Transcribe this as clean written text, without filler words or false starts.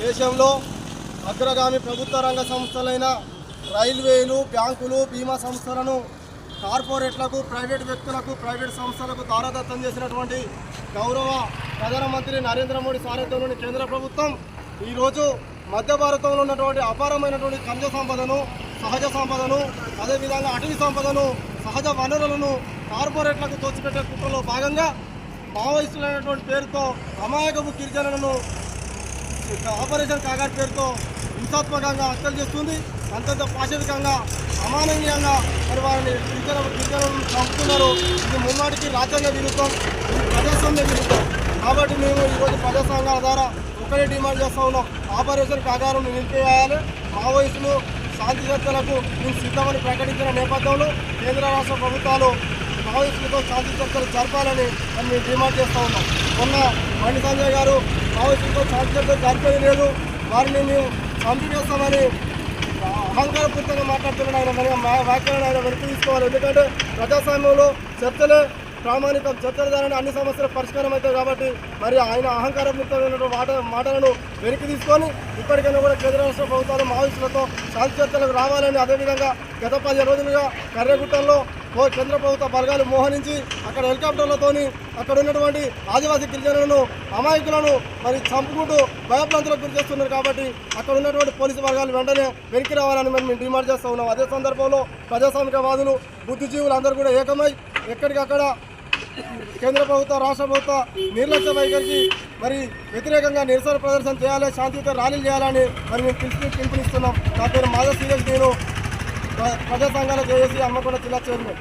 దేశంలో అగ్రగామి ప్రభుత్వ రంగ సంస్థలైన రైల్వేలు, బ్యాంకులు, బీమా సంస్థలను కార్పొరేట్లకు, ప్రైవేట్ వ్యక్తులకు, ప్రైవేట్ సంస్థలకు దారదత్తం చేసినటువంటి గౌరవ ప్రధానమంత్రి నరేంద్ర మోడీ సారథ్యంలోని కేంద్ర ప్రభుత్వం ఈరోజు మధ్య భారతంలో ఉన్నటువంటి అపారమైనటువంటి ఖనిజ సంపదను, సహజ సంపదను, అదేవిధంగా అటవీ సంపదను, సహజ వనరులను కార్పొరేట్లకు దోచిపెట్టే కుట్రలో భాగంగా మావోయిస్టులైనటువంటి పేరుతో అమాయకపు గిరిజనులను ఆపరేషన్ కాగార్ పేరుతో హింసాత్మకంగా హత్యలు చేస్తుంది. అంతంత పాశవికంగా అమానవీయంగా మరి వారిని గిరిజనులను చంపుతున్నారు. ఇది ముమ్మాటికి రాజ్యాంగ విరుద్ధం, ఇది ప్రజాస్వామ్య విరుద్ధం. కాబట్టి మేము ఈరోజు ప్రజా సంఘాల ద్వారా ఒకటే డిమాండ్ చేస్తూ ఉన్నాం. ఆపరేషన్ కాగారును నిలిపివేయాలి. మావోయిస్టులు శాంతి చర్చలకు మేము సిద్ధమని ప్రకటించిన నేపథ్యంలో కేంద్ర రాష్ట్ర ప్రభుత్వాలు మావోయిస్టులతో శాంతి చర్చలు జరపాలని మేము డిమాండ్ చేస్తూ ఉన్నాం. మొన్న బండి సంజయ్ గారు మావోయిస్టులతో శాంతి చర్చలు జరిపేది లేదు, వారిని మేము చంపివేస్తామని అహంకారపూర్తంగా మాట్లాడుతున్నాడు. ఆయన మన వ్యాఖ్యలను ఆయన వెనక్కి తీసుకోవాలి. ఎందుకంటే ప్రజాస్వామ్యంలో చర్చలే ప్రామాణికం. చర్చల ద్వారా అన్ని సమస్యల పరిష్కారం అవుతాయి. కాబట్టి మరి ఆయన అహంకారపూర్తమైన మాటలను వెనక్కి తీసుకొని ఇప్పటికైనా కూడా కేంద్ర రాష్ట్ర ప్రభుత్వాలు మావోయిస్టులతో శాంతి చర్చలకు రావాలని, అదేవిధంగా గత 10 రోజులుగా కర్రెగుట్టంలో కేంద్ర ప్రభుత్వ బలగాలు మోహరించి అక్కడ హెలికాప్టర్లతోని అక్కడ ఉన్నటువంటి ఆదివాసీ గిరిజనులను, అమాయకులను మరి చంపుకుంటూ భయప్రాంతులకు గురి చేస్తున్నారు. కాబట్టి అక్కడ ఉన్నటువంటి పోలీసు వర్గాలు వెంటనే వెనక్కి రావాలని మేము డిమాండ్ చేస్తూ ఉన్నాం. అదే సందర్భంలో ప్రజాస్వామికవాదులు, బుద్ధిజీవులు అందరూ కూడా ఏకమై ఎక్కడికక్కడ కేంద్ర ప్రభుత్వ, రాష్ట్ర ప్రభుత్వ నిర్లక్ష్య వైఖరికి మరి వ్యతిరేకంగా నిరసన ప్రదర్శన చేయాలి, శాంతియుత ర్యాలీలు చేయాలని మరి మేము పిలుపునిస్తున్నాం. నా పేరు మాధవ్ సీరియస్, నేను ప్రజా సంఘాల జేఏసీ హన్మకొండ జిల్లా చైర్మన్.